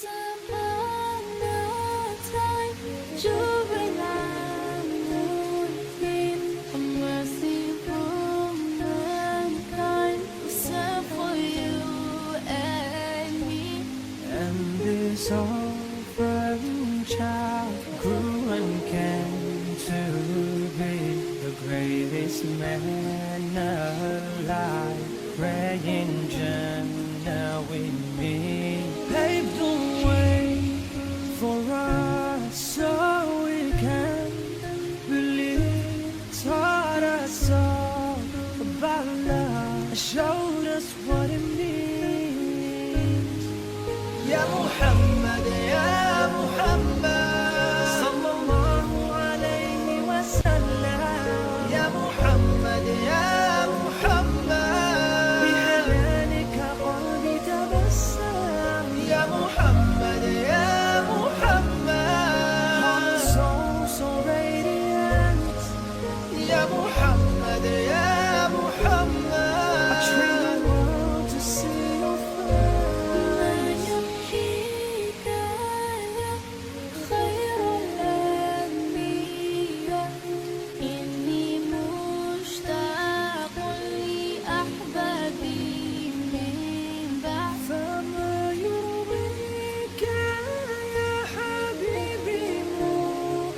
upon a time, jubilant moonbeam, a mercy from mankind, serve for you and me. And this orphan child grew and came to be the greatest man alive, praying Jannah with me, paved the way for us so we can believe, taught us all about love, showed us what it means. Ya Muhammad, Ya Muhammad, sallallahu alayhi wa sallam. Ya Muhammad, Ya Muhammad, bihalalika qalbi tabassam. Ya Muhammad, Ya Muhammad, heart and soul so radiant. Ya Muhammad, Ya Muhammad, I train the world to see your face. خير الأنبياء، إني مشتاق لأحبابي من بعد. فما يرضيك يا حبيبي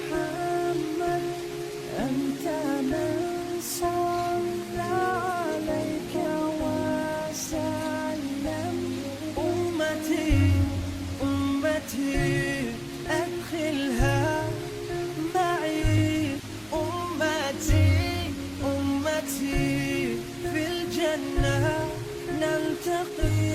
محمد، أنت من صلى عليك وسلم. أمتي أمتي أدخلها معي، أمتي أمتي في الجنة نلتقي.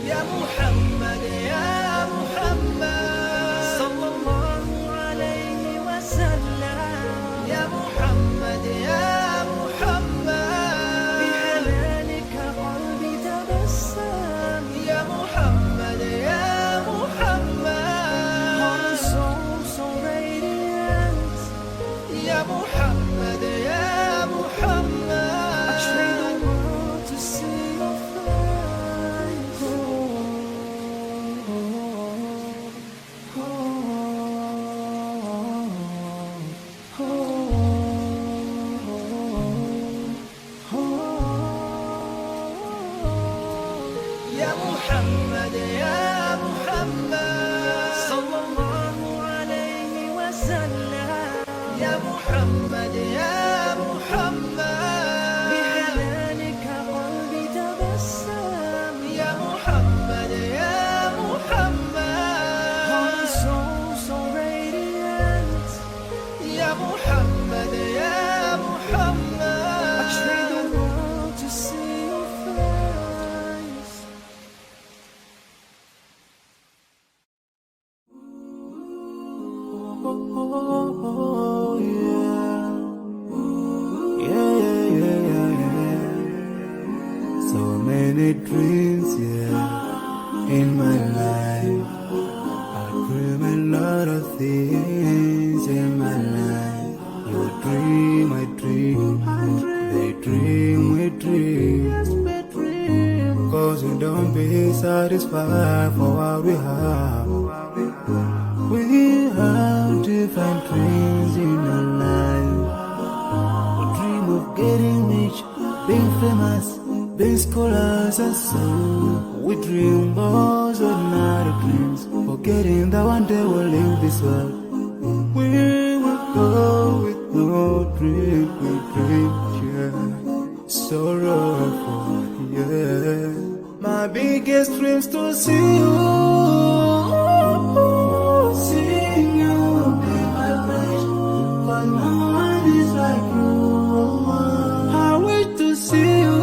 يا محمد يا محمد، صلى الله عليه وسلم. يا محمد يا محمد، بحلالك قلبي تبسم. يا محمد يا محمد، heart and soul so radiant. يا محمد يا محمد، I train the world to see your face. يا محمد يا محمد، صلى الله عليه وسلم. يا محمد يا محمد، بحلالك قلبي تبسم. يا محمد يا محمد، heart and soul so radiant. يا محمد يا محمد، I train the world to see your face. Oh, yeah. Yeah, yeah, yeah, yeah, yeah. So many dreams, yeah, in my life. I dream a lot of things in my life. You dream, I dream. They dream, we dream. Cause we don't be satisfied for what we have. We have different dreams in our life. We dream of getting rich, being famous, being scholars and so. We dream those ordinary dreams, forgetting that one day we'll leave this world. We will go with no dream, we dream, yeah. Sorrowful, yeah. My biggest dreams to see you. Seeing you be my life, but no one is like you. I wish to see you.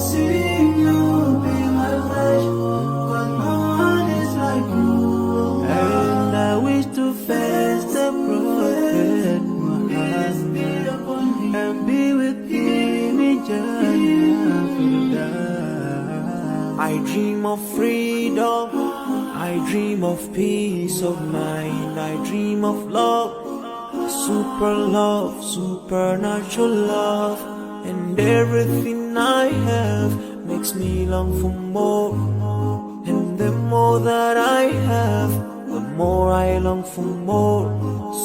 Seeing you be my life, but no one is like you. And I wish to face the prophet Muhammad and be with him in Jannah. I dream of freedom, I dream of peace of mind, I dream of love, supernatural love, and everything I have makes me long for more. And the more that I have, the more I long for more.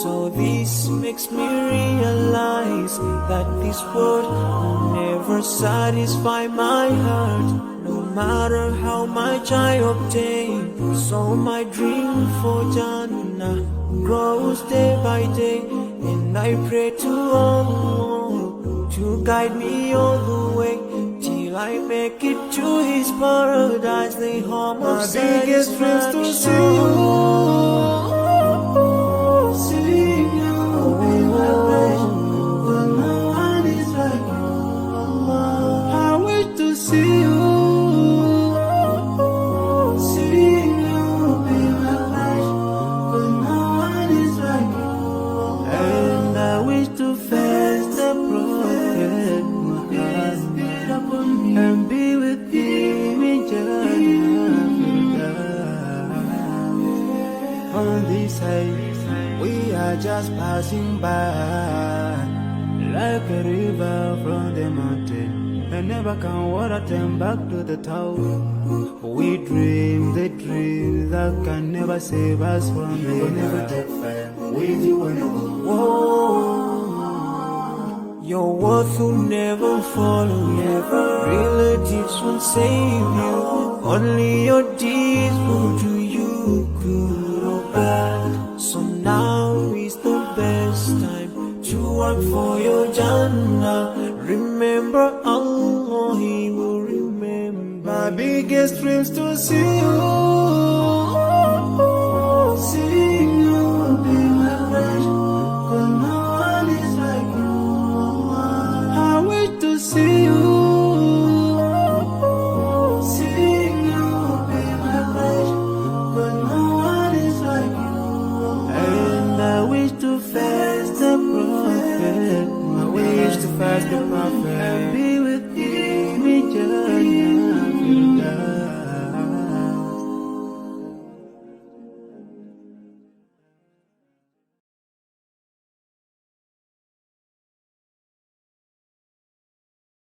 So this makes me realize that this world will never satisfy my heart, no matter how much I obtain. So my dream for Jannah grows day by day, and I pray to Allah to guide me all the way till I make it to His paradise, the home of biggest dreams to see you, see you in my passion, but no one is like you. I wish to see you, see you in my passion, but no one is like you. And I wish to face the Prophet Muhammad and be with him in Jannah. On this side, we are just passing by, like a river from the mountain, and never can water turn back to the town. We dream the dream that can never save us from it. Never take fire with you and whoa. Your worth will never follow you. Relatives won't save you. Only your deeds will do you good or bad. So now is the best time to work for your Jannah. Remember Allah, He will remember. My biggest dreams to see you.